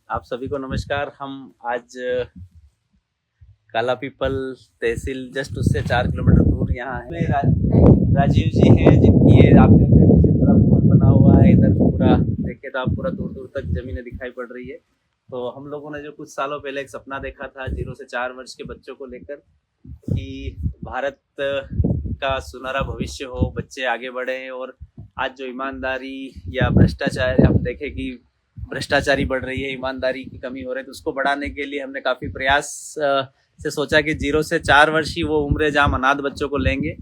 आप सभी को नमस्कार। हम आज काला पीपल तहसील जस्ट उससे 4 किलोमीटर दूर यहाँ है। राजीव जी हैं जिनकी ये आप देख रहे हैं पीछे पूरा भवन बना हुआ है। इधर पूरा देखे तो आप पूरा दूर दूर तक जमीनें दिखाई पड़ रही है। तो हम लोगों ने जो कुछ सालों पहले एक सपना देखा था 0 से 4 वर्ष के बच्चों को लेकर कि भारत का सुनहरा भविष्य हो, बच्चे आगे बढ़े। और आज जो ईमानदारी या भ्रष्टाचार हम देखें कि भ्रष्टाचारी बढ़ रही है, ईमानदारी की कमी हो रही है, तो उसको बढ़ाने के लिए हमने काफ़ी प्रयास से सोचा कि 0 से 4 वर्ष ही वो उम्र है जहाँ हम अनाथ बच्चों को लेंगे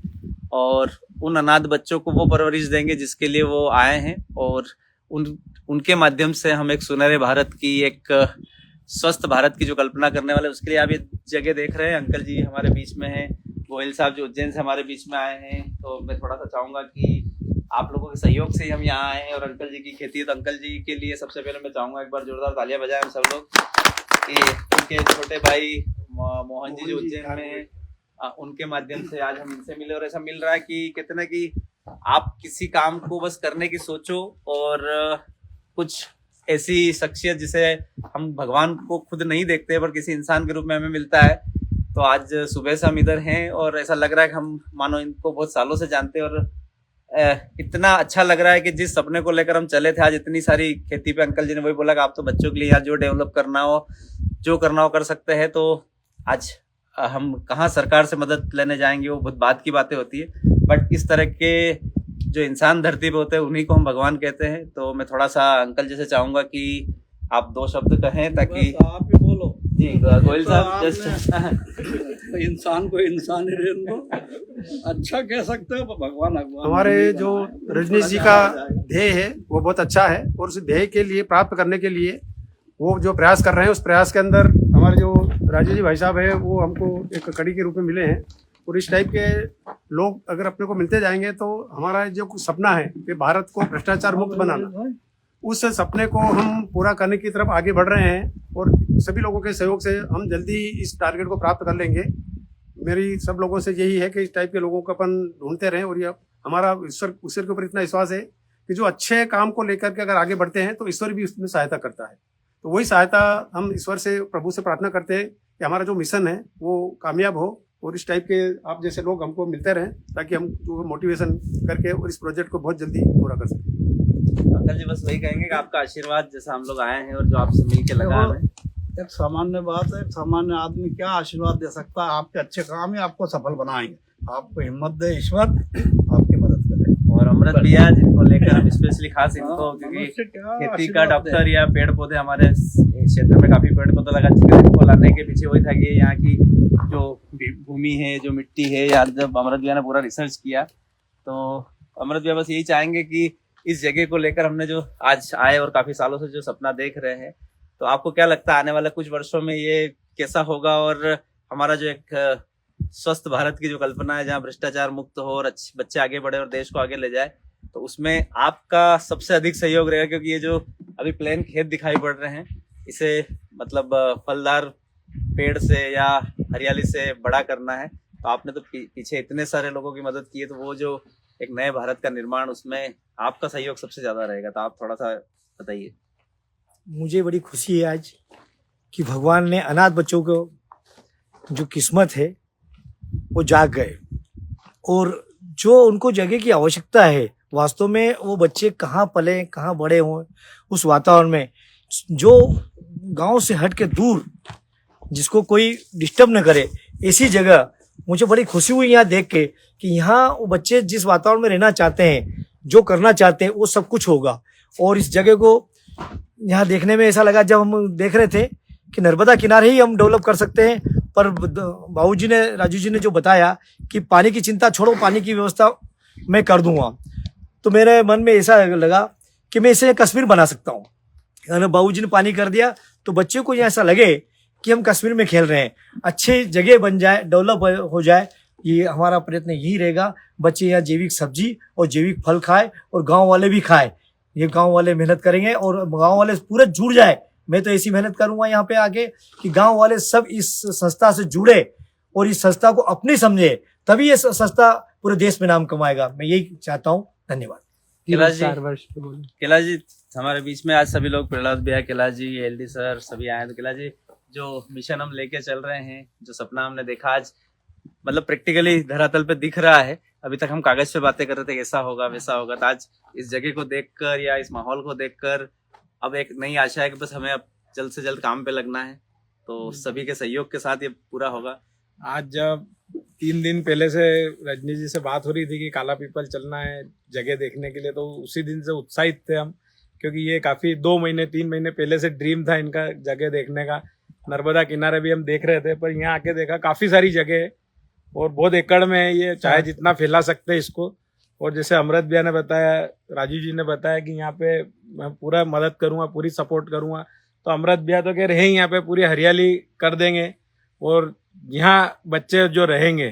और उन अनाथ बच्चों को वो परवरिश देंगे जिसके लिए वो आए हैं। और उनके माध्यम से हम एक सुनहरे भारत की, एक स्वस्थ भारत की जो कल्पना करने वाले, उसके लिए आप ये जगह देख रहे हैं। अंकल जी हमारे बीच में हैं, गोयल साहब जो उज्जैन से हमारे बीच में आए हैं। तो मैं थोड़ा सा चाहूँगा कि आप लोगों के सहयोग से ही हम यहाँ आए हैं और अंकल जी की खेती है। तो अंकल जी के लिए सबसे पहले मैं चाहूँगा एक बार जोरदार तालियां बजाएं हम सब लोग कि उनके छोटे भाई मोहन जी जो उज्जैन में हैं, उनके माध्यम से आज हम इनसे मिले। और ऐसा मिल रहा है कि कहते ना कि आप किसी काम को बस करने की सोचो और कुछ ऐसी शख्सियत जिसे हम भगवान को खुद नहीं देखते पर किसी इंसान के रूप में हमें मिलता है। तो आज सुबह से हम इधर हैं और ऐसा लग रहा है कि हम मानो इनको बहुत सालों से जानते हैं और इतना अच्छा लग रहा है कि जिस सपने को लेकर हम चले थे, आज इतनी सारी खेती पे अंकल जी ने वही बोला कि आप तो बच्चों के लिए यहाँ जो डेवलप करना हो, जो करना हो कर सकते हैं। तो आज हम कहाँ सरकार से मदद लेने जाएंगे, वो बहुत बात की बातें होती है, बट इस तरह के जो इंसान धरती पे होते हैं उन्हीं को हम भगवान कहते हैं। तो मैं थोड़ा सा अंकल जी से चाहूंगा कि आप 2 शब्द कहें ताकि आप ही बोलो जी। गोयल साहब जस्ट इंसान को इंसान ही रहने दो। अच्छा कह सकते हो भगवान। हमारे जो रजनीश जी का ध्येय है वो बहुत अच्छा है और उस ध्येय के लिए प्राप्त करने के लिए वो जो प्रयास कर रहे हैं, उस प्रयास के अंदर हमारे जो राजीव जी भाई साहब है वो हमको एक कड़ी के रूप में मिले हैं। और इस टाइप के लोग अगर अपने को मिलते जाएंगे तो हमारा जो सपना है कि भारत को भ्रष्टाचार मुक्त बनाना, उस सपने को हम पूरा करने की तरफ आगे बढ़ रहे हैं और सभी लोगों के सहयोग से हम जल्दी इस टारगेट को प्राप्त कर लेंगे। मेरी सब लोगों से यही है कि इस टाइप के लोगों को अपन ढूंढते रहें और ये हमारा ईश्वर के ऊपर इतना विश्वास है कि जो अच्छे काम को लेकर के अगर आगे बढ़ते हैं तो ईश्वर भी उसमें सहायता करता है। तो वही सहायता हम ईश्वर से, प्रभु से प्रार्थना करते हैं कि हमारा जो मिशन है वो कामयाब हो और इस टाइप के आप जैसे लोग हमको मिलते रहें ताकि हम मोटिवेशन करके और इस प्रोजेक्ट को बहुत जल्दी पूरा कर सकें। अंकल जी बस वही कहेंगे कि आपका आशीर्वाद, जैसा हम लोग आए हैं और जो आपसे मिल के लगा हमें। एक सामान्य बात है, सामान्य आदमी क्या आशीर्वाद दे सकता है? आपके अच्छे काम ही आपको सफल बनाएंगे। आपको हिम्मत दे ईश्वर, आपकी मदद करे। और अमृत भैया जिनको लेकर हम स्पेशली खास इनको, क्योंकि खेती का डॉक्टर या पेड़ पौधे, हमारे क्षेत्र में काफी पेड़ पौधे लगा चुके हैं, इनको लाने के पीछे वही था कि यहाँ की जो भूमि है, जो मिट्टी है, यार जब अमृत भैया ने पूरा रिसर्च किया तो अमृत भैया बस यही चाहेंगे कि इस जगह को लेकर हमने जो आज आए और काफी सालों से जो सपना देख रहे हैं, तो आपको क्या लगता है आने वाले कुछ वर्षों में ये कैसा होगा? और हमारा जो एक स्वस्थ भारत की जो कल्पना है जहाँ भ्रष्टाचार मुक्त हो और अच्छे बच्चे आगे बढ़े और देश को आगे ले जाए, तो उसमें आपका सबसे अधिक सहयोग रहेगा। क्योंकि ये जो अभी प्लेन खेत दिखाई पड़ रहे हैं, इसे मतलब फलदार पेड़ से या हरियाली से बड़ा करना है। तो आपने तो पीछे इतने सारे लोगों की मदद की है, तो वो जो एक नए भारत का निर्माण, उसमें आपका सहयोग सबसे ज्यादा रहेगा। तो आप थोड़ा सा बताइए। मुझे बड़ी खुशी है आज कि भगवान ने अनाथ बच्चों को जो किस्मत है वो जाग गए और जो उनको जगह की आवश्यकता है, वास्तव में वो बच्चे कहाँ पले, कहाँ बड़े हों, उस वातावरण में जो गांव से हट के दूर, जिसको कोई डिस्टर्ब न करे, ऐसी जगह मुझे बड़ी खुशी हुई यहाँ देख के कि यहाँ वो बच्चे जिस वातावरण में रहना चाहते हैं, जो करना चाहते हैं, वो सब कुछ होगा। और इस जगह को यहाँ देखने में ऐसा लगा, जब हम देख रहे थे कि नर्मदा किनारे ही हम डेवलप कर सकते हैं, पर बाबूजी ने, राजू जी ने जो बताया कि पानी की चिंता छोड़ो, पानी की व्यवस्था मैं कर दूंगा, तो मेरे मन में ऐसा लगा कि मैं इसे कश्मीर बना सकता हूँ। बाबूजी ने पानी कर दिया तो बच्चों को ऐसा लगे कि हम कश्मीर में खेल रहे हैं, अच्छी जगह बन जाए, डेवलप हो जाए। ये हमारा प्रयत्न यही रहेगा, बच्चे यहाँ जैविक सब्जी और जैविक फल खाए और गांव वाले भी खाए। ये गांव वाले मेहनत करेंगे और गांव वाले पूरे जुड़ जाए। मैं तो ऐसी मेहनत करूंगा यहाँ पे आके कि गांव वाले सब इस संस्था से जुड़े और इस संस्था को अपनी समझे, तभी ये संस्था पूरे देश में नाम कमाएगा। मैं यही चाहता हूँ। धन्यवाद। कैलाश जी, 4 वर्ष पे बोले। कैलाश जी हमारे बीच में आज सभी लोग, प्रहलाद भैया, कैलाश जी, एलडी सर सभी आए हैं। तो कैलाश जी, जो मिशन हम लेके चल रहे हैं, जो सपना हमने देखा आज मतलब प्रैक्टिकली धरातल पे दिख रहा है। अभी तक हम कागज पे बातें कर रहे थे ऐसा होगा वैसा होगा, तो आज इस जगह को देखकर या इस माहौल को देखकर अब एक नई आशा है कि बस हमें अब जल्द से जल्द काम पे लगना है। तो सभी के सहयोग के साथ ये पूरा होगा। आज जब 3 दिन पहले से रजनी जी से बात हो रही थी कि काला पीपल चलना है जगह देखने के लिए, तो उसी दिन से उत्साहित थे हम, क्योंकि ये काफी 2 महीने 3 महीने पहले से ड्रीम था इनका जगह देखने का। नर्मदा किनारे भी हम देख रहे थे, पर यहाँ आके देखा काफी सारी जगह है और बहुत एकड़ में है ये, चाहे जितना फैला सकते हैं इसको। और जैसे अमृत भैया ने बताया, राजीव जी ने बताया कि यहाँ पे मैं पूरा मदद करूंगा, पूरी सपोर्ट करूंगा, तो अमृत भैया तो कह रहे हैं यहाँ पे पूरी हरियाली कर देंगे और यहाँ बच्चे जो रहेंगे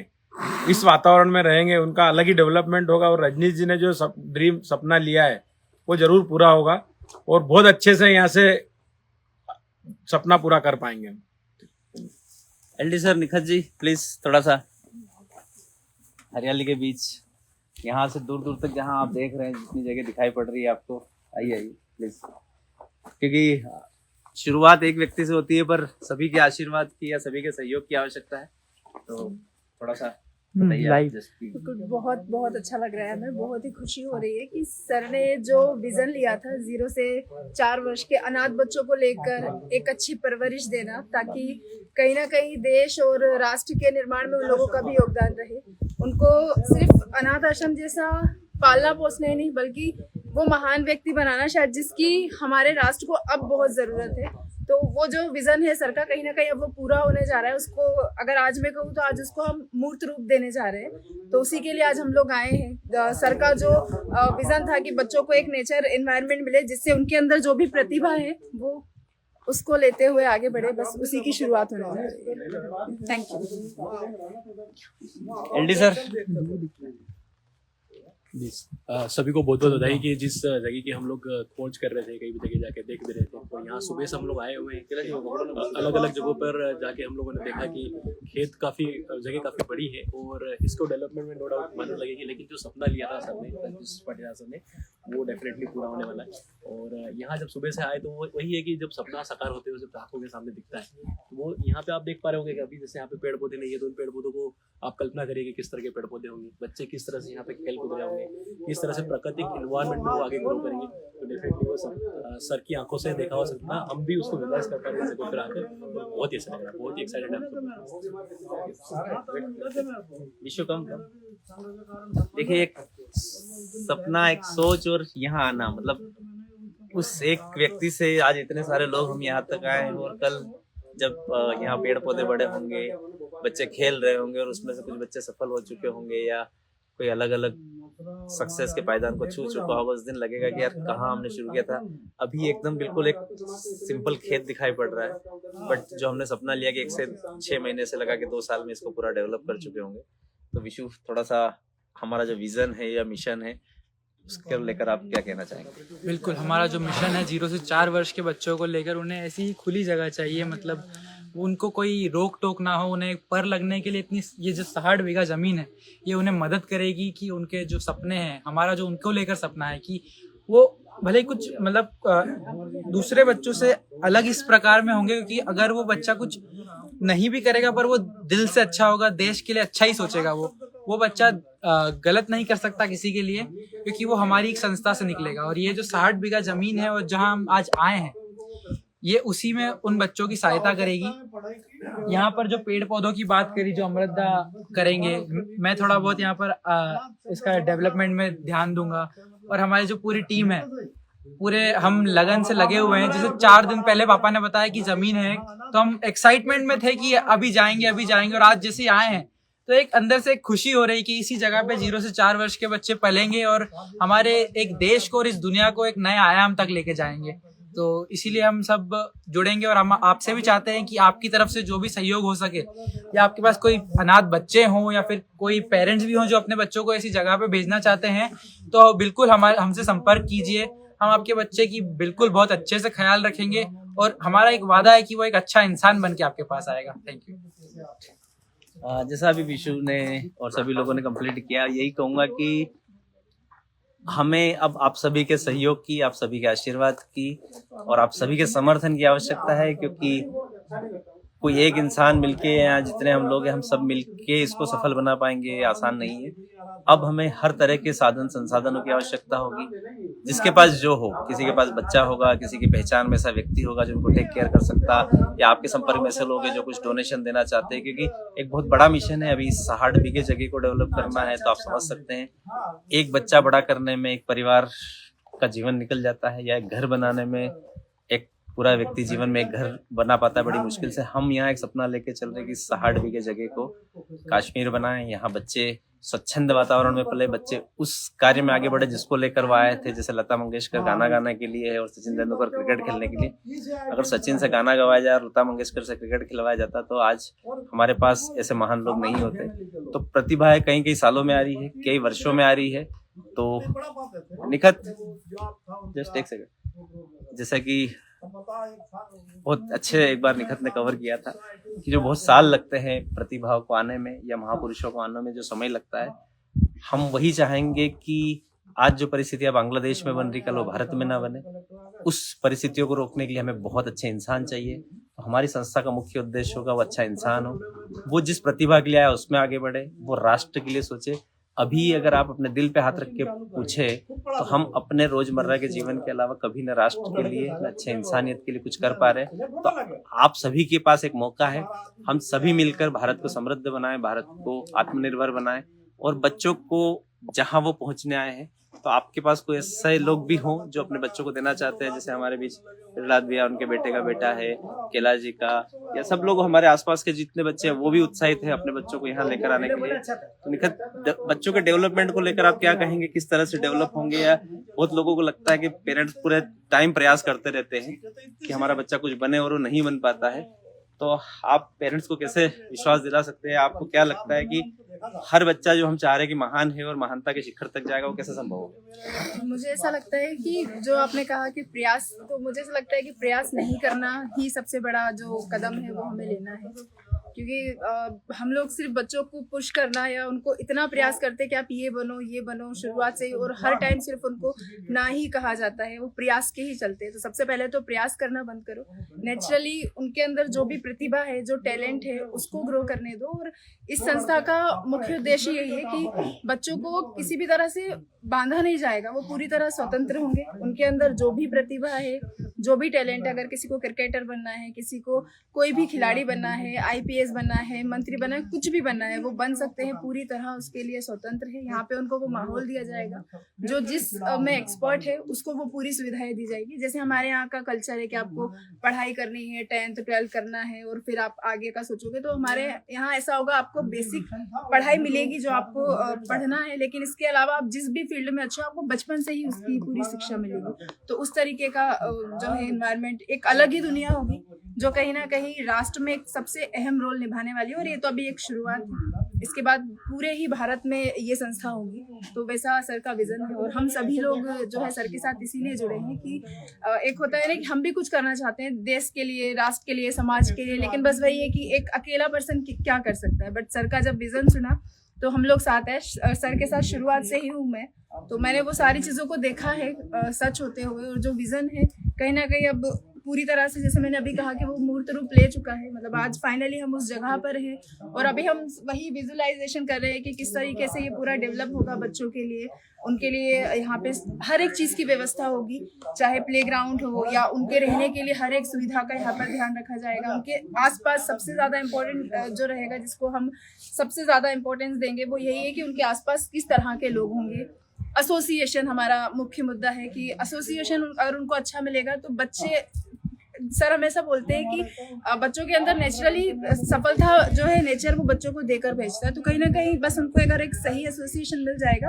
इस वातावरण में रहेंगे उनका अलग ही डेवलपमेंट होगा। और रजनीश जी ने जो ड्रीम सपना लिया है वो जरूर पूरा होगा और बहुत अच्छे से यहाँ से सपना पूरा कर पाएंगे। LD sir, Nikhat ji please थोड़ा सा हरियाली के बीच, यहाँ से दूर दूर तक जहाँ आप देख रहे हैं जितनी जगह दिखाई पड़ रही है आपको, आइए प्लीज। क्योंकि शुरुआत एक व्यक्ति से होती है, पर सभी के आशीर्वाद की या सभी के सहयोग की आवश्यकता है। तो थोड़ा सा बताइए आप जैसे कि। बहुत बहुत अच्छा लग रहा है, हमें बहुत ही खुशी हो रही है कि सर ने जो विजन लिया था 0 से 4 वर्ष के अनाथ बच्चों को लेकर एक अच्छी परवरिश देना, ताकि कहीं ना कहीं देश और राष्ट्र के निर्माण में उन लोगों का भी योगदान रहे। उनको सिर्फ अनाथ आश्रम जैसा पालना पोसना ही नहीं, बल्कि वो महान व्यक्ति बनाना शायद जिसकी हमारे राष्ट्र को अब बहुत जरूरत है। तो वो जो विजन है सर का, कहीं ना कहीं अब वो पूरा होने जा रहा है। उसको अगर आज मैं कहूँ तो आज उसको हम मूर्त रूप देने जा रहे हैं। तो उसी के लिए आज हम लोग आए हैं। सर का जो विजन था कि बच्चों को एक नेचर एनवायरनमेंट मिले जिससे उनके अंदर जो भी प्रतिभा है वो उसको लेते हुए आगे बढ़े, बस उसी की शुरुआत होने जा रही है। Thank you. एलडी सर, सभी को बहुत बहुत बधाई कि जिस जगह की हम लोग खोज कर रहे थे, कई भी जगह जाके देख भी रहे थे, और यहाँ सुबह से हम लोग आए हुए हैं। अलग अलग जगहों पर जाके हम लोगों ने देखा कि खेत काफ़ी जगह काफ़ी बड़ी है और इसको डेवलपमेंट में नो डाउट मदद लगेगी, लेकिन जो सपना लिया था सर ने वो डेफिनेटली पूरा होने वाला है। और यहाँ जब सुबह से आए तो वो वही है कि जब सपना साकार होते हुए जब आंखों के सामने दिखता है, तो वो यहाँ पे आप देख पा रहे होंगे कि अभी जैसे यहाँ पे पेड़ पौधे नहीं है, तो उन पेड़ पौधों को आप कल्पना करिए कि किस तरह के पेड़ पौधे होंगे, बच्चे किस तरह से यहाँ पे खेल कूद रहे होंगे, किस तरह से प्राकृतिक इन्वायरमेंट में वो आगे ग्रो करेंगे। तो डेफिनेटली वो सर की आंखों से देखा हो सकता है, हम भी उसको रियलाइज कर पा रहे हैं जगह पर आकर, बहुत ही अच्छा लग रहा है, बहुत ही एक्साइटेड है। विश्व कम देखिए, एक सपना, एक सोच और यहाँ आना, मतलब उस एक व्यक्ति से आज इतने सारे लोग हम यहाँ तक आए हैं। और कल जब यहाँ पेड़ पौधे बड़े होंगे, बच्चे खेल रहे होंगे और उसमें से कुछ बच्चे सफल हो चुके होंगे या कोई अलग अलग सक्सेस के पायदान को छू चुका होगा, उस दिन लगेगा कि यार कहाँ हमने शुरू किया था। अभी एकदम बिल्कुल एक सिंपल खेत दिखाई पड़ रहा है, बट जो हमने सपना लिया कि 1 से 6 महीने से लगा के 2 साल में इसको पूरा डेवलप कर चुके होंगे। तो विशु, थोड़ा सा हमारा जो विजन है या मिशन है उसके लेकर आप क्या कहना चाहेंगे? बिल्कुल, हमारा जो मिशन है 0 से 4 वर्ष के बच्चों को लेकर, उन्हें ऐसी ही खुली जगह चाहिए, मतलब उनको कोई रोक टोक ना हो। उन्हें पर लगने के लिए इतनी ये जो 60 बीघा ज़मीन है ये उन्हें मदद करेगी कि उनके जो सपने हैं, हमारा जो उनको लेकर सपना है कि वो भले ही कुछ मतलब दूसरे बच्चों से अलग इस प्रकार में होंगे, क्योंकि अगर वो बच्चा कुछ नहीं भी करेगा पर वो दिल से अच्छा होगा, देश के लिए अच्छा ही सोचेगा। वो बच्चा गलत नहीं कर सकता किसी के लिए, क्योंकि वो हमारी एक संस्था से निकलेगा। और ये जो 60 बीघा जमीन है और जहां हम आज आए हैं, ये उसी में उन बच्चों की सहायता करेगी। यहाँ पर जो पेड़ पौधों की बात करी जो अमृता करेंगे, मैं थोड़ा बहुत यहाँ पर इसका डेवलपमेंट में ध्यान दूंगा। और हमारी जो पूरी टीम है, पूरे हम लगन से लगे हुए हैं। जैसे 4 दिन पहले पापा ने बताया कि जमीन है, तो हम एक्साइटमेंट में थे कि अभी जाएंगे। और आज जैसे आए हैं तो एक अंदर से एक खुशी हो रही कि इसी जगह पे 0 से 4 वर्ष के बच्चे पलेंगे और हमारे एक देश को और इस दुनिया को एक नए आयाम तक लेके जाएंगे। तो इसीलिए हम सब जुड़ेंगे और हम आपसे भी चाहते हैं कि आपकी तरफ से जो भी सहयोग हो सके, या आपके पास कोई अनाथ बच्चे हों या फिर कोई पेरेंट्स भी हों जो अपने बच्चों को ऐसी जगह पे भेजना चाहते हैं, तो बिल्कुल हमसे संपर्क कीजिए। हम आपके बच्चे की बिल्कुल बहुत अच्छे से ख्याल रखेंगे और हमारा एक वादा है कि वो एक अच्छा इंसान बन के आपके पास आएगा। Thank you. जैसा अभी विशु ने और सभी लोगों ने कंप्लीट किया, यही कहूंगा कि हमें अब आप सभी के सहयोग की, आप सभी के आशीर्वाद की और आप सभी के समर्थन की आवश्यकता है, क्योंकि कोई एक इंसान मिलके या जितने हम लोग हैं हम सब मिलके इसको सफल बना पाएंगे ये आसान नहीं है। अब हमें हर तरह के साधन संसाधनों की आवश्यकता होगी। जिसके पास जो हो, किसी के पास बच्चा होगा, किसी की पहचान में ऐसा व्यक्ति होगा जो उनको टेक केयर कर सकता, या आपके संपर्क में ऐसे लोग हैं जो कुछ डोनेशन देना चाहते हैं, क्योंकि एक बहुत बड़ा मिशन है अभी 60 बीघे जगह को डेवलप करना है। तो आप समझ सकते हैं एक बच्चा बड़ा करने में एक परिवार का जीवन निकल जाता है, या एक घर बनाने में एक पूरा व्यक्ति जीवन में एक घर बना पाता है बड़ी मुश्किल से। हम यहाँ एक सपना लेके चल रहे हैं कि 60 बीघे जगह को कश्मीर बनाएं, यहाँ बच्चे स्वच्छंद वातावरण में पले, बच्चे उस कार्य में आगे बढ़े जिसको लेकर वो आए थे। जैसे लता मंगेशकर गाना गाने के लिए है और सचिन तेंदुलकर क्रिकेट खेलने के लिए। अगर सचिन से गाना गवाया जाए और लता मंगेशकर से क्रिकेट खिलवाया जाता तो आज हमारे पास ऐसे महान लोग नहीं होते। तो प्रतिभा है कई कई सालों में आ रही है, कई वर्षों में आ रही है। तो निखत जस्ट एक सेकंड, जैसा कि बहुत अच्छे एक बार निखत ने कवर किया था कि जो बहुत साल लगते हैं प्रतिभाओं को आने में या महापुरुषों को आने में जो समय लगता है, हम वही चाहेंगे कि आज जो परिस्थितियां बांग्लादेश में बन रही कल वो भारत में ना बने। उस परिस्थितियों को रोकने के लिए हमें बहुत अच्छे इंसान चाहिए। तो हमारी संस्था का मुख्य उद्देश्य होगा वो अच्छा इंसान हो, वो जिस प्रतिभा के लिए आया उसमें आगे बढ़े, वो राष्ट्र के लिए सोचे। अभी अगर आप अपने दिल पे हाथ रख के पूछे तो हम अपने रोजमर्रा के जीवन के अलावा कभी न राष्ट्र के लिए न अच्छे इंसानियत के लिए कुछ कर पा रहे। तो आप सभी के पास एक मौका है, हम सभी मिलकर भारत को समृद्ध बनाएं, भारत को आत्मनिर्भर बनाएं और बच्चों को जहां वो पहुंचने आए हैं, तो आपके पास कोई ऐसे लोग भी हों जो अपने बच्चों को देना चाहते हैं। जैसे हमारे बीच प्रहलाद भैया, उनके बेटे का बेटा है, कैलाश जी का, या सब लोग हमारे आसपास के जितने बच्चे हैं वो भी उत्साहित हैं अपने बच्चों को यहाँ लेकर आने के लिए। तो निखत, बच्चों के डेवलपमेंट को लेकर आप क्या कहेंगे, किस तरह से डेवलप होंगे? या बहुत लोगों को लगता है कि पेरेंट्स पूरे टाइम प्रयास करते रहते हैं कि हमारा बच्चा कुछ बने और वो नहीं बन पाता है, तो आप पेरेंट्स को कैसे विश्वास दिला सकते हैं? आपको क्या लगता है कि हर बच्चा जो हम चाह रहे हैं कि महान है और महानता के शिखर तक जाएगा, वो कैसे संभव होगा? मुझे ऐसा लगता है कि जो आपने कहा कि प्रयास, तो मुझे ऐसा लगता है कि प्रयास नहीं करना ही सबसे बड़ा जो कदम है वो हमें लेना है। क्योंकि हम लोग सिर्फ बच्चों को पुश करना या उनको इतना प्रयास करते कि आप ये बनो शुरुआत से ही, और हर टाइम सिर्फ उनको ना ही कहा जाता है, वो प्रयास के ही चलते हैं। तो सबसे पहले तो प्रयास करना बंद करो, नेचुरली उनके अंदर जो भी प्रतिभा है, जो टैलेंट है, उसको ग्रो करने दो। और इस संस्था का मुख्य उद्देश्य यही है कि बच्चों को किसी भी तरह से बांधा नहीं जाएगा, वो पूरी तरह स्वतंत्र होंगे। उनके अंदर जो भी प्रतिभा है, जो भी टैलेंट है, अगर किसी को क्रिकेटर बनना है, किसी को कोई भी खिलाड़ी बनना है, IPS बनना है, मंत्री बनना है, कुछ भी बनना है, वो बन सकते हैं। पूरी तरह उसके लिए स्वतंत्र है। यहाँ पे उनको वो माहौल दिया जाएगा, जो जिस में एक्सपर्ट है उसको वो पूरी सुविधाएं दी जाएगी। जैसे हमारे यहाँ का कल्चर है कि आपको पढ़ाई करनी है, 10th 12th करना है और फिर आप आगे का सोचोगे, तो हमारे यहाँ ऐसा होगा, आपको बेसिक पढ़ाई मिलेगी जो आपको पढ़ना है, लेकिन इसके अलावा आप जिस भी फील्ड में अच्छे हो, आपको बचपन से ही उसकी पूरी शिक्षा मिलेगी। तो उस तरीके का जो है एनवायरनमेंट, एक अलग ही दुनिया होगी जो कहीं ना कहीं राष्ट्र में एक सबसे अहम रोल निभाने वाली है। और ये तो अभी एक शुरुआत है, इसके बाद पूरे ही भारत में ये संस्था होगी। तो वैसा सर का विजन है और हम सभी लोग जो है सर के साथ इसीलिए जुड़े हैं कि एक होता है ना कि हम भी कुछ करना चाहते हैं देश के लिए, राष्ट्र के लिए, समाज के लिए, लेकिन बस वही है कि एक अकेला पर्सन क्या कर सकता है। बट सर का जब विजन सुना तो हम लोग साथ है, सर के साथ शुरुआत से ही हूँ मैं, तो मैंने वो सारी चीज़ों को देखा है सच होते हुए। और जो विजन है कहीं ना कहीं अब पूरी तरह से, जैसे मैंने अभी कहा कि वो मूर्त रूप ले चुका है। मतलब आज फाइनली हम उस जगह पर हैं और अभी हम वही विजुअलाइजेशन कर रहे हैं कि किस तरीके से ये पूरा डेवलप होगा बच्चों के लिए। उनके लिए यहाँ पे हर एक चीज़ की व्यवस्था होगी, चाहे प्लेग्राउंड हो या उनके रहने के लिए हर एक सुविधा का यहाँ पर ध्यान रखा जाएगा। उनके आसपास सबसे ज़्यादा इम्पोर्टेंट जो रहेगा, जिसको हम सबसे ज़्यादा इम्पोर्टेंस देंगे, वो यही है कि उनके आसपास किस तरह के लोग होंगे। एसोसिएशन हमारा मुख्य मुद्दा है कि एसोसिएशन अगर उनको अच्छा मिलेगा तो बच्चे, सर हमेशा बोलते हैं कि बच्चों के अंदर नेचुरली सफलता जो है नेचर वो बच्चों को देकर भेजता है। तो कहीं ना कहीं बस उनको अगर एक सही एसोसिएशन मिल जाएगा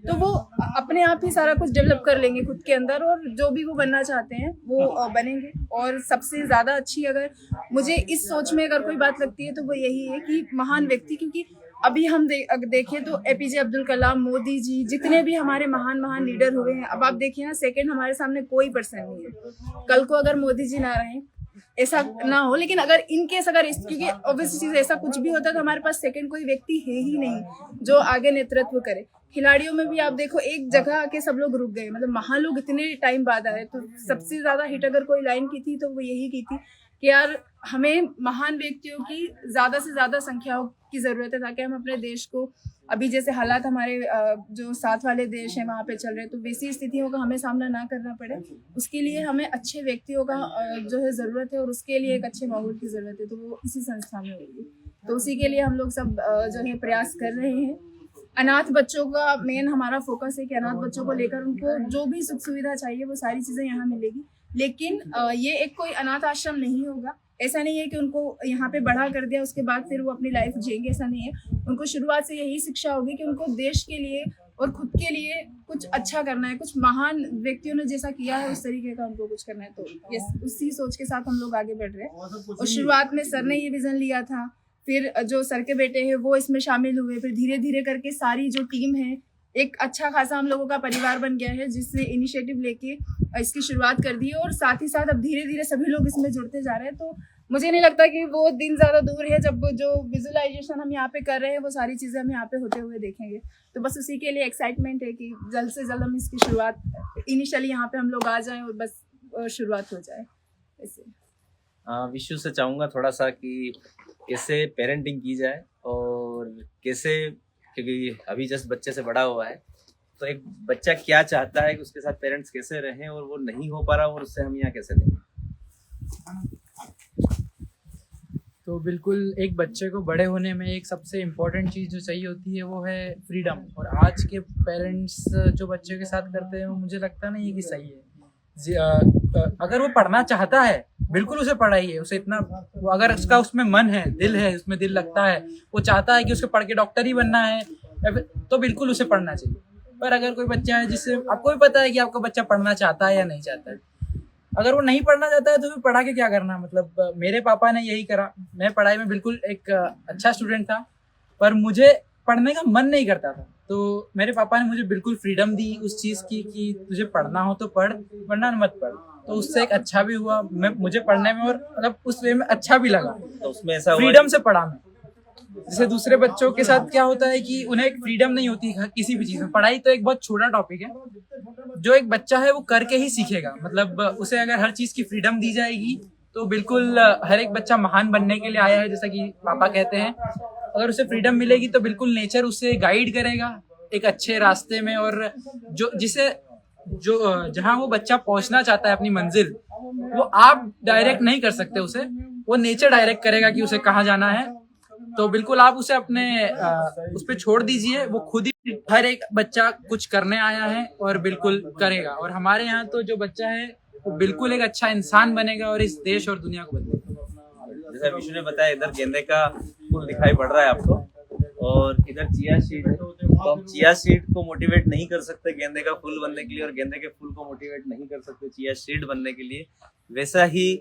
तो वो अपने आप ही सारा कुछ डेवलप कर लेंगे खुद के अंदर, और जो भी वो बनना चाहते हैं वो बनेंगे। और सबसे ज़्यादा अच्छी अगर मुझे इस सोच में अगर कोई बात लगती है तो वो यही है कि महान व्यक्ति, क्योंकि अभी हम देखें तो APJ अब्दुल कलाम, मोदी जी, जितने भी हमारे महान लीडर हुए हैं, अब आप देखिए ना, सेकंड हमारे सामने कोई पर्सन नहीं है। कल को अगर मोदी जी ना रहें, ऐसा ना हो, लेकिन अगर इनकेस अगर क्योंकि ऑब्वियसली चीज़ ऐसा कुछ भी होता है तो हमारे पास सेकंड कोई व्यक्ति है ही नहीं जो आगे नेतृत्व करे। खिलाड़ियों में भी आप देखो एक जगह आके सब लोग रुक गए, मतलब वहाँ लोग इतने टाइम बाद आए। तो सबसे ज्यादा हिट अगर कोई लाइन की थी तो वो यही की थी कि यार हमें महान व्यक्तियों की ज्यादा से ज्यादा संख्याओं की जरूरत है, ताकि हम अपने देश को, अभी जैसे हालात हमारे जो साथ वाले देश हैं वहाँ पे चल रहे हैं, तो वैसी स्थितियों का हमें सामना ना करना पड़े, उसके लिए हमें अच्छे व्यक्तियों का जो है ज़रूरत है, और उसके लिए एक अच्छे माहौल की ज़रूरत है। तो वो इसी संस्था में होगी, तो उसी के लिए हम लोग सब जो है प्रयास कर रहे हैं। अनाथ बच्चों का मेन हमारा फोकस है कि अनाथ बच्चों को लेकर उनको जो भी सुख सुविधा चाहिए वो सारी चीज़ें यहाँ मिलेगी। लेकिन ये एक कोई अनाथ आश्रम नहीं होगा। ऐसा नहीं है कि उनको यहाँ पे बढ़ा कर दिया उसके बाद फिर वो अपनी लाइफ जिएंगे, ऐसा नहीं है। उनको शुरुआत से यही शिक्षा होगी कि उनको देश के लिए और खुद के लिए कुछ अच्छा करना है, कुछ महान व्यक्तियों ने जैसा किया है उस तरीके का उनको कुछ करना है। तो ये उसी सोच के साथ हम लोग आगे बढ़ रहे हैं। और शुरुआत में सर ने ये विजन लिया था, फिर जो सर के बेटे हैं वो इसमें शामिल हुए, फिर धीरे धीरे करके सारी जो टीम है एक अच्छा खासा हम लोगों का परिवार बन गया है, जिसने इनिशिएटिव लेके इसकी शुरुआत कर दी है। और साथ ही साथ अब धीरे धीरे सभी लोग इसमें जुड़ते जा रहे हैं। तो मुझे नहीं लगता कि वो दिन ज़्यादा दूर है जब जो विजुअलाइजेशन हम यहाँ पे कर रहे हैं वो सारी चीज़ें हम यहाँ पे होते हुए देखेंगे। तो बस उसी के लिए एक्साइटमेंट है कि जल्द से जल्द हम इसकी शुरुआत इनिशियली यहाँ पे हम लोग आ जाएं और बस शुरुआत हो जाए। ऐसे विशु से चाहूँगा थोड़ा सा कि कैसे पेरेंटिंग की जाए और कैसे, क्योंकि अभी जस्ट बच्चे से बड़ा हुआ है, तो एक बच्चा क्या चाहता है कि उसके साथ पेरेंट्स कैसे रहें, और वो नहीं हो पा रहा और उससे हम यहाँ कैसे दें। तो बिल्कुल एक बच्चे को बड़े होने में एक सबसे इम्पोर्टेंट चीज़ जो चाहिए होती है वो है फ्रीडम। और आज के पेरेंट्स जो बच्चे के साथ करते हैं वो मुझे लगता नहीं है कि सही है। अगर वो पढ़ना चाहता है बिल्कुल उसे पढ़ाइए, उसे इतना, वो अगर उसका उसमें मन है, दिल है, उसमें दिल लगता है, वो चाहता है कि उसको पढ़ के डॉक्टर ही बनना है या फिर, तो बिल्कुल उसे पढ़ना चाहिए। पर अगर कोई बच्चा है जिससे आपको भी पता है कि आपका बच्चा पढ़ना चाहता है या नहीं चाहता है, अगर वो नहीं पढ़ना चाहता है तो फिर पढ़ा के क्या करना। मतलब मेरे पापा ने यही करा। मैं पढ़ाई में बिल्कुल एक अच्छा स्टूडेंट था, पर मुझे पढ़ने का मन नहीं करता था। तो मेरे पापा ने मुझे बिल्कुल फ्रीडम दी उस चीज़ की कि तुझे पढ़ना हो तो पढ़, वरना मत पढ़। तो उससे एक अच्छा भी हुआ मुझे पढ़ने में, और मतलब उस वे में अच्छा भी लगा। तो उसमें ऐसा फ्रीडम से पढ़ा मैं। जैसे दूसरे बच्चों के साथ क्या होता है कि उन्हें एक फ्रीडम नहीं होती किसी भी चीज़ में। पढ़ाई तो एक बहुत छोटा टॉपिक है, जो एक बच्चा है वो करके ही सीखेगा। मतलब उसे अगर हर चीज़ की फ्रीडम दी जाएगी तो बिल्कुल हर एक बच्चा महान बनने के लिए आया है, जैसा कि पापा कहते हैं। अगर उसे फ्रीडम मिलेगी तो बिल्कुल नेचर उसे गाइड करेगा एक अच्छे रास्ते में, और जो जहाँ वो बच्चा पहुंचना चाहता है अपनी मंजिल, वो आप डायरेक्ट नहीं कर सकते उसे, वो नेचर डायरेक्ट करेगा कि उसे कहाँ जाना है। तो बिल्कुल आप उसे अपने उस पर छोड़ दीजिए, वो खुद ही, हर एक बच्चा कुछ करने आया है और बिल्कुल करेगा। और हमारे यहाँ तो जो बच्चा है वो बिल्कुल एक अच्छा इंसान बनेगा और इस देश और दुनिया को बदलेगा। जैसा विशु ने बताया, इधर गेंदे का फूल दिखाई पड़ रहा है आपको, और इधर चिया सीड है। तो हम चिया सीड को मोटिवेट नहीं कर सकते गेंदे का फूल बनने के लिए, और गेंदे के फूल को मोटिवेट नहीं कर सकते चिया सीड बनने के लिए। वैसा ही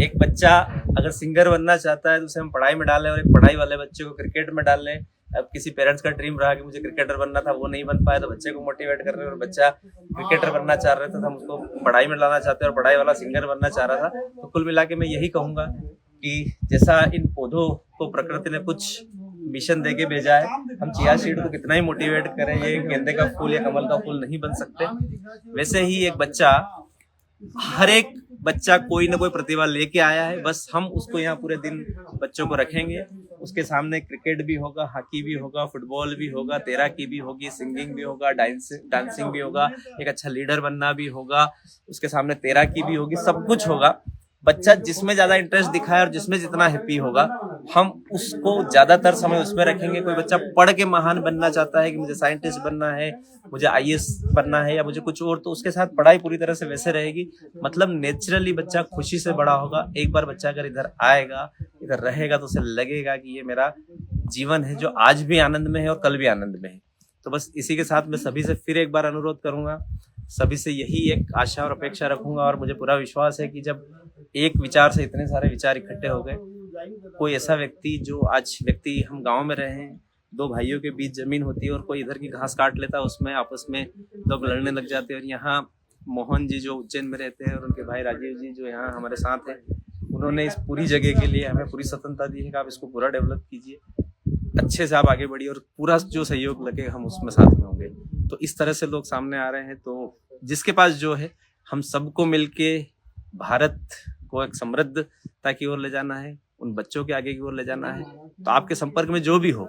एक बच्चा अगर सिंगर बनना चाहता है तो उसे हम पढ़ाई में डालें, और एक पढ़ाई वाले बच्चे को क्रिकेट में डाल लें। अब किसी पेरेंट्स का ड्रीम रहा कि मुझे क्रिकेटर बनना था, वो नहीं बन पाया, तो बच्चे को मोटिवेट कर रहे हैं। और बच्चा क्रिकेटर बनना चाह रहा था तो हम उसको पढ़ाई में लाना चाहते हैं, और पढ़ाई वाला सिंगर बनना चाह रहा था। तो कुल मिला के मैं यही कहूँगा कि जैसा इन पौधों को प्रकृति ने कुछ मिशन देके भेजा है, हम चिया सीड को कितना ही मोटिवेट करें, ये गेंदे का फूल या कमल का फूल नहीं बन सकते। वैसे ही एक बच्चा, हर एक बच्चा कोई ना कोई प्रतिभा लेके आया है, बस हम उसको यहाँ पूरे दिन बच्चों को रखेंगे। उसके सामने क्रिकेट भी होगा, हॉकी भी होगा, फुटबॉल भी होगा, तैराकी भी होगी, सिंगिंग भी होगा, डांसिंग भी होगा, एक अच्छा लीडर बनना भी होगा, उसके सामने तैराकी भी होगी, सब कुछ होगा। बच्चा जिसमें ज्यादा इंटरेस्ट दिखाए और जिसमें जितना हैप्पी होगा, हम उसको ज्यादातर समय उसमें रखेंगे। कोई बच्चा पढ़ के महान बनना चाहता है कि मुझे साइंटिस्ट बनना है, मुझे IAS बनना है या मुझे कुछ और, तो उसके साथ पढ़ाई पूरी तरह से वैसे रहेगी। मतलब नेचुरली बच्चा खुशी से बड़ा होगा। एक बार बच्चा अगर इधर आएगा, इधर रहेगा, तो उसे लगेगा कि ये मेरा जीवन है जो आज भी आनंद में है और कल भी आनंद में है। तो बस इसी के साथ मैं सभी से फिर एक बार अनुरोध करूंगा, सभी से यही एक आशा और अपेक्षा रखूंगा, और मुझे पूरा विश्वास है कि जब एक विचार से इतने सारे विचार इकट्ठे हो गए, कोई ऐसा व्यक्ति जो आज हम गांव में रहे हैं, दो भाइयों के बीच जमीन होती है और कोई इधर की घास काट लेता है, उसमें आपस में लोग लड़ने लग जाते हैं। और यहाँ मोहन जी जो उज्जैन में रहते हैं और उनके भाई राजीव जी जो यहाँ हमारे साथ हैं, उन्होंने इस पूरी जगह के लिए हमें पूरी स्वतंत्रता दी है कि आप इसको पूरा डेवलप कीजिए। अच्छे से आप आगे बढ़िए और पूरा जो सहयोग लगे हम उसमें साथ में होंगे। तो इस तरह से लोग सामने आ रहे हैं। तो जिसके पास जो है हम सबको मिलके भारत को एक समृद्धता की ओर ले जाना है, उन बच्चों के आगे की ओर ले जाना है। तो आपके संपर्क में जो भी हो,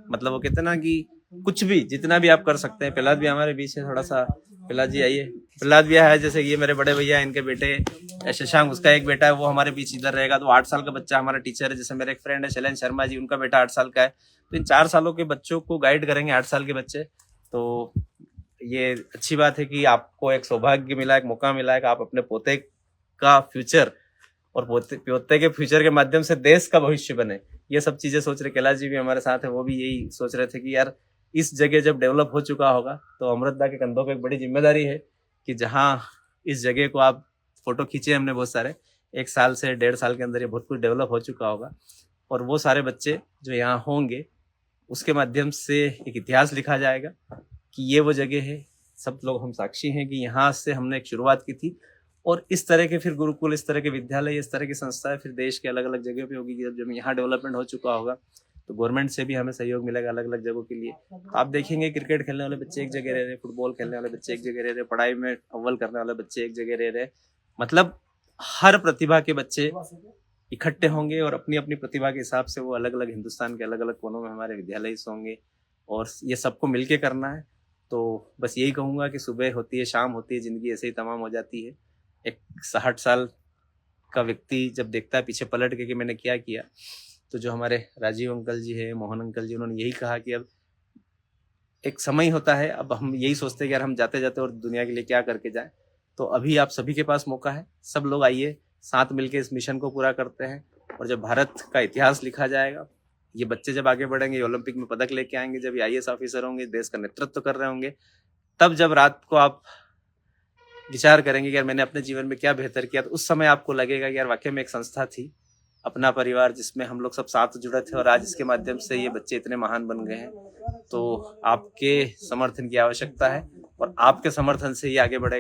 मतलब वो कहते हैं ना कि कुछ भी जितना भी आप कर सकते हैं। प्रहलाद भी हमारे बीच है, थोड़ा सा प्रहलाद जी आइए। प्रहलाद भी है, जैसे ये मेरे बड़े भैया इनके बेटे शशांक, उसका एक बेटा है वो हमारे बीच इधर रहेगा। तो 8 साल का बच्चा हमारा टीचर है। जैसे मेरे एक फ्रेंड है शैलेन शर्मा जी, उनका बेटा 8 साल का है। तो इन 4 सालों के बच्चों को गाइड करेंगे, 8 साल के बच्चे। तो ये अच्छी बात है कि आपको एक सौभाग्य मिला, एक मौका मिला है कि आप अपने पोते का फ्यूचर और पोते के फ्यूचर के माध्यम से देश का भविष्य बने। ये सब चीजें सोच रहे। कैलाश जी भी हमारे साथ है, वो भी यही सोच रहे थे कि यार इस जगह जब डेवलप हो चुका होगा तो अमृतदा के कंधों पे एक बड़ी जिम्मेदारी है कि जहाँ इस जगह को आप फोटो खींचे हमने बहुत सारे, 1 साल से 1.5 साल के अंदर ये बहुत कुछ डेवलप हो चुका होगा। और वो सारे बच्चे जो यहाँ होंगे उसके माध्यम से एक इतिहास लिखा जाएगा कि ये वो जगह है। सब लोग हम साक्षी हैं कि यहाँ से हमने एक शुरुआत की थी और इस तरह के फिर गुरुकुल, इस तरह के विद्यालय, इस तरह की संस्थाएं फिर देश के अलग अलग जगह पे होगी। जब यहाँ डेवलपमेंट हो चुका होगा तो गवर्नमेंट से भी हमें सहयोग मिलेगा अलग अलग जगहों के लिए। आप देखेंगे क्रिकेट खेलने वाले बच्चे एक जगह रह रहे, फुटबॉल खेलने वाले बच्चे एक जगह रह रहे, पढ़ाई में अव्वल करने वाले बच्चे एक जगह रह रहे। मतलब हर प्रतिभा के बच्चे इकट्ठे होंगे और अपनी अपनी प्रतिभा के हिसाब से वो अलग अलग हिंदुस्तान के अलग अलग कोनों में हमारे विद्यालय होंगे और ये सबको मिलके करना है। तो बस यही कहूँगा कि सुबह होती है, शाम होती है, ज़िंदगी ऐसे ही तमाम हो जाती है। एक 60 साल का व्यक्ति जब देखता है पीछे पलट के कि मैंने क्या किया, तो जो हमारे राजीव अंकल जी है, मोहन अंकल जी, उन्होंने यही कहा कि अब एक समय होता है, अब हम यही सोचते हैं कि यार हम जाते जाते और दुनिया के लिए क्या करके जाएं। तो अभी आप सभी के पास मौका है, सब लोग आइए, साथ मिलके इस मिशन को पूरा करते हैं। और जब भारत का इतिहास लिखा जाएगा, ये बच्चे जब आगे बढ़ेंगे, ओलंपिक में पदक लेके आएंगे, जब IAS ऑफिसर होंगे, देश का नेतृत्व कर रहे होंगे, तब जब रात को आप विचार करेंगे कि यार मैंने अपने जीवन में क्या बेहतर किया, तो उस समय आपको लगेगा कि यार वाकई में एक संस्था थी, अपना परिवार, जिसमें हम लोग सब साथ जुड़े थे और आज इसके माध्यम से ये बच्चे इतने महान बन गए हैं। तो आपके समर्थन की आवश्यकता है और आपके समर्थन से ये आगे बढ़ेगा।